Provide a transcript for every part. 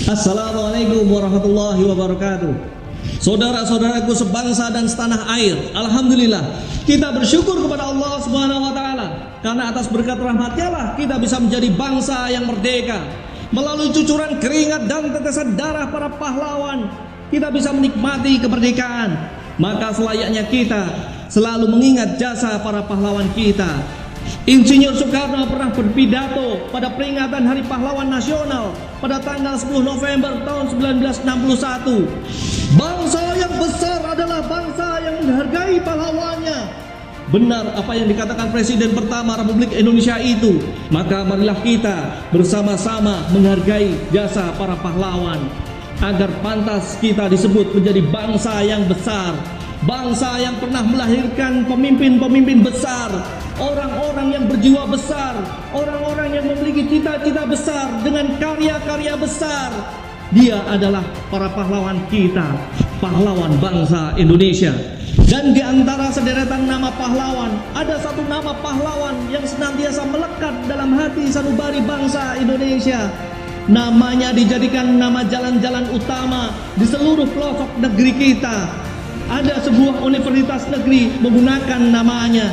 Assalamualaikum warahmatullahi wabarakatuh. Saudara-saudaraku sebangsa dan setanah air, alhamdulillah kita bersyukur kepada Allah Subhanahu wa taala karena atas berkat rahmat-Nya lah kita bisa menjadi bangsa yang merdeka. Melalui cucuran keringat dan tetesan darah para pahlawan, kita bisa menikmati kemerdekaan. Maka selayaknya kita selalu mengingat jasa para pahlawan kita. Insinyur Soekarno pernah berpidato pada peringatan Hari Pahlawan Nasional pada tanggal 10 November tahun 1961. Bangsa yang besar adalah bangsa yang menghargai pahlawannya. Benar apa yang dikatakan Presiden pertama Republik Indonesia itu. Maka marilah kita bersama-sama menghargai jasa para pahlawan agar pantas kita disebut menjadi bangsa yang besar, bangsa yang pernah melahirkan pemimpin-pemimpin besar, orang-orang yang berjiwa besar, orang-orang yang memiliki cita-cita besar dengan karya-karya besar. Dia adalah para pahlawan kita, pahlawan bangsa Indonesia. Dan di antara sederetan nama pahlawan, ada satu nama pahlawan yang senantiasa melekat dalam hati sanubari bangsa Indonesia. Namanya dijadikan nama jalan-jalan utama di seluruh pelosok negeri kita. Ada sebuah universitas negeri menggunakan namanya.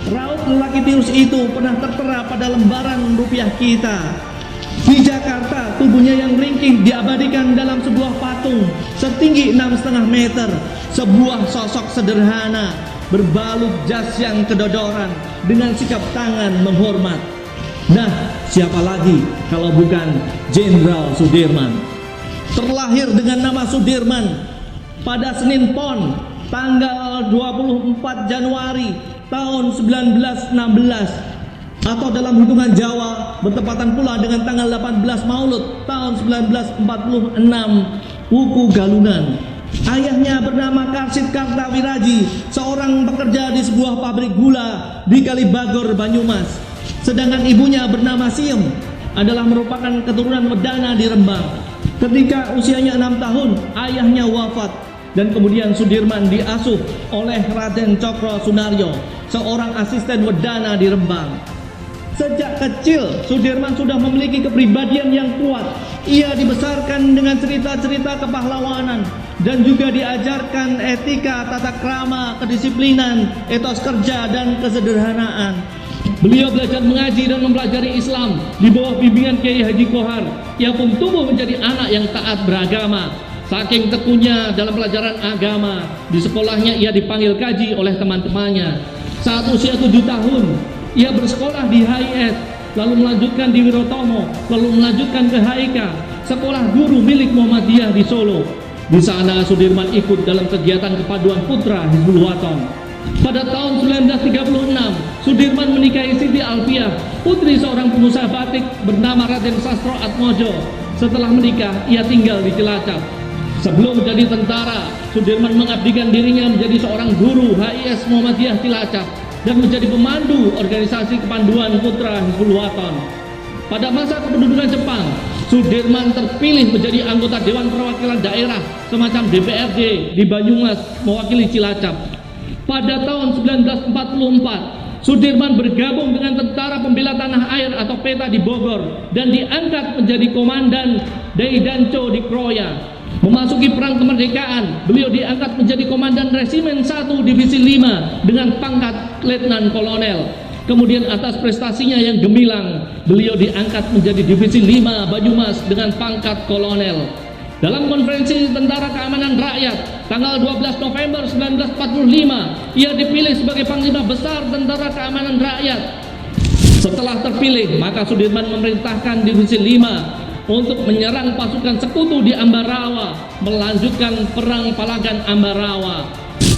Raut lelaki tirus itu pernah tertera pada lembaran rupiah kita. Di Jakarta, tubuhnya yang ringkih diabadikan dalam sebuah patung setinggi 6,5 meter. Sebuah sosok sederhana berbalut jas yang kedodoran dengan sikap tangan menghormat. Nah, siapa lagi kalau bukan Jenderal Sudirman. Terlahir dengan nama Sudirman pada Senin Pon tanggal 24 Januari tahun 1916 atau dalam hitungan Jawa bertepatan pula dengan tanggal 18 Maulud tahun 1946 Wuku Galungan. Ayahnya bernama Karsid Kartawiraji, seorang pekerja di sebuah pabrik gula di Kalibagor, Banyumas. Sedangkan ibunya bernama Siem, adalah merupakan keturunan Wedana di Rembang. Ketika usianya 6 tahun, ayahnya wafat dan kemudian Sudirman diasuh oleh Raden Cokro Sunaryo, seorang asisten Wedana di Rembang. Sejak kecil, Sudirman sudah memiliki kepribadian yang kuat. Ia dibesarkan dengan cerita-cerita kepahlawanan dan juga diajarkan etika, tata krama, kedisiplinan, etos kerja, dan kesederhanaan. Beliau belajar mengaji dan mempelajari Islam di bawah bimbingan Kiai Haji Kohar. Ia pun tumbuh menjadi anak yang taat beragama. Saking tekunya dalam pelajaran agama, di sekolahnya ia dipanggil kaji oleh teman-temannya. Saat usia 7 tahun, ia bersekolah di HIS, lalu melanjutkan di Wirotomo, lalu melanjutkan ke HIK, sekolah guru milik Muhammadiyah di Solo. Di sana Sudirman ikut dalam kegiatan kepaduan putra Hizbul Waton. Pada tahun 1936, Sudirman menikahi Siti Alfiah, putri seorang pengusaha batik bernama Raden Sastro Atmojo. Setelah menikah, ia tinggal di Cilacap. Sebelum menjadi tentara, Sudirman mengabdikan dirinya menjadi seorang guru HIS Muhammadiyah Cilacap dan menjadi pemandu organisasi kepanduan putra Hizbul Waton. Pada masa kependudukan Jepang, Sudirman terpilih menjadi anggota Dewan Perwakilan Daerah semacam DPRD di Banyumas mewakili Cilacap. Pada tahun 1944, Sudirman bergabung dengan Tentara Pembela Tanah Air atau PETA di Bogor dan diangkat menjadi komandan Daidanco di Kroya. Memasuki perang kemerdekaan, beliau diangkat menjadi komandan Resimen 1 Divisi 5 dengan pangkat Letnan Kolonel. Kemudian atas prestasinya yang gemilang, beliau diangkat menjadi Divisi 5 Banyumas dengan pangkat Kolonel. Dalam konferensi Tentara Keamanan Rakyat tanggal 12 November 1945, ia dipilih sebagai Panglima Besar Tentara Keamanan Rakyat. Setelah terpilih, maka Sudirman memerintahkan Divisi 5 untuk menyerang pasukan sekutu di Ambarawa, melanjutkan Perang Palagan Ambarawa.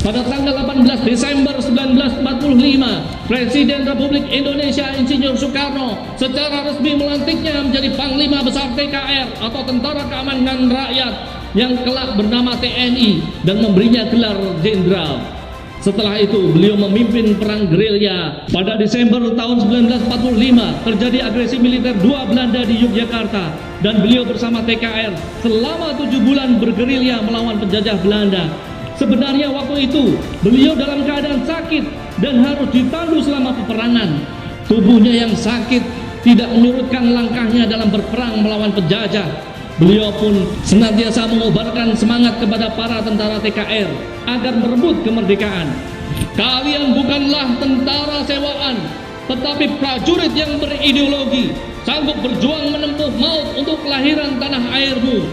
Pada tanggal 18 Desember 1945, Presiden Republik Indonesia Insinyur Soekarno secara resmi melantiknya menjadi Panglima Besar TKR atau Tentara Keamanan Rakyat yang kelak bernama TNI dan memberinya gelar Jenderal. Setelah itu beliau memimpin perang gerilya. Pada Desember tahun 1945 terjadi agresi militer dua Belanda di Yogyakarta dan beliau bersama TKR selama 7 bulan bergerilya melawan penjajah Belanda. Sebenarnya waktu itu beliau dalam keadaan sakit dan harus ditandu selama peperangan. Tubuhnya yang sakit tidak menyurutkan langkahnya dalam berperang melawan penjajah. beliau pun senantiasa mengobarkan semangat kepada para tentara TKR agar merebut kemerdekaan. Kalian bukanlah tentara sewaan, tetapi prajurit yang berideologi, sanggup berjuang menempuh maut untuk kelahiran tanah airmu.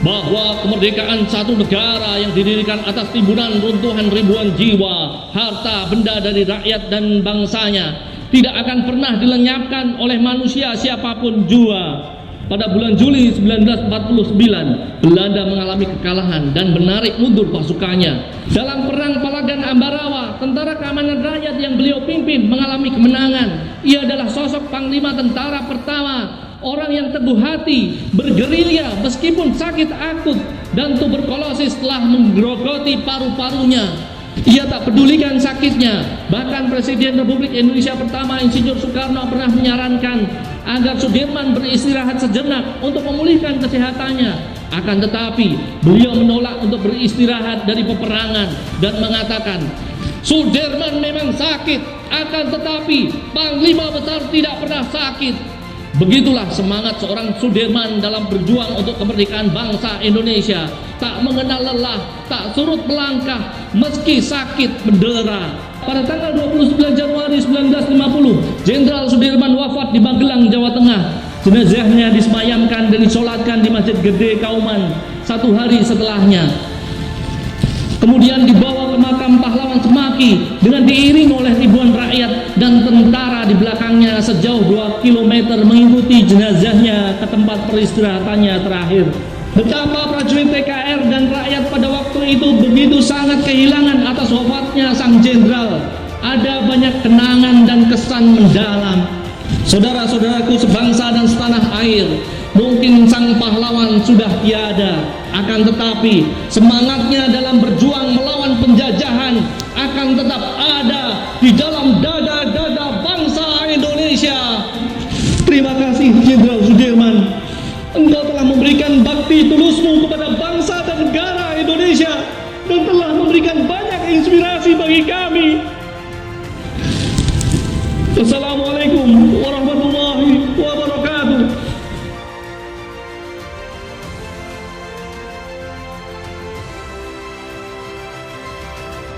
Bahwa kemerdekaan satu negara yang didirikan atas timbunan runtuhan ribuan jiwa, harta benda dari rakyat dan bangsanya tidak akan pernah dilenyapkan oleh manusia siapapun jua. Pada bulan Juli 1949, Belanda mengalami kekalahan dan menarik mundur pasukannya. Dalam perang Palagan Ambarawa, tentara keamanan rakyat yang beliau pimpin mengalami kemenangan. Ia adalah sosok panglima tentara pertama, orang yang teguh hati, bergerilya meskipun sakit akut dan tuberkulosis telah menggerogoti paru-parunya. Ia tak pedulikan sakitnya. Bahkan Presiden Republik Indonesia pertama Insinyur Soekarno pernah menyarankan agar Sudirman beristirahat sejenak untuk memulihkan kesehatannya. Akan tetapi beliau menolak untuk beristirahat dari peperangan dan mengatakan, Sudirman memang sakit, akan tetapi Panglima Besar tidak pernah sakit. Begitulah semangat seorang Sudirman dalam berjuang untuk kemerdekaan bangsa Indonesia. Tak mengenal lelah, tak surut melangkah meski sakit mendera. Pada tanggal 29 Januari 1950, Jenderal Sudirman wafat di Magelang, Jawa Tengah. Jenazahnya disemayamkan dan disolatkan di Masjid Gede Kauman 1 hari setelahnya. Kemudian dibawa ke makam pahlawan Semaki dengan diiringi oleh ribuan rakyat dan tentara di belakangnya sejauh 2 km mengikuti jenazahnya ke tempat peristirahatannya terakhir. Betapa prajurit TKR dan rakyat pada waktu itu begitu sangat kehilangan atas wafatnya sang jenderal. Ada banyak kenangan dan kesan mendalam. Saudara-saudaraku sebangsa dan setanah air, mungkin sang pahlawan sudah tiada, akan tetapi semangatnya dalam berjuang melawan penjajahan akan tetap ada di dalam dada-dada bangsa Indonesia. Terima kasih Jenderal Sudirman. Engkau telah memberikan bakti tulusmu kepada bangsa dan negara Indonesia dan telah memberikan banyak inspirasi bagi kami. Wassalamualaikum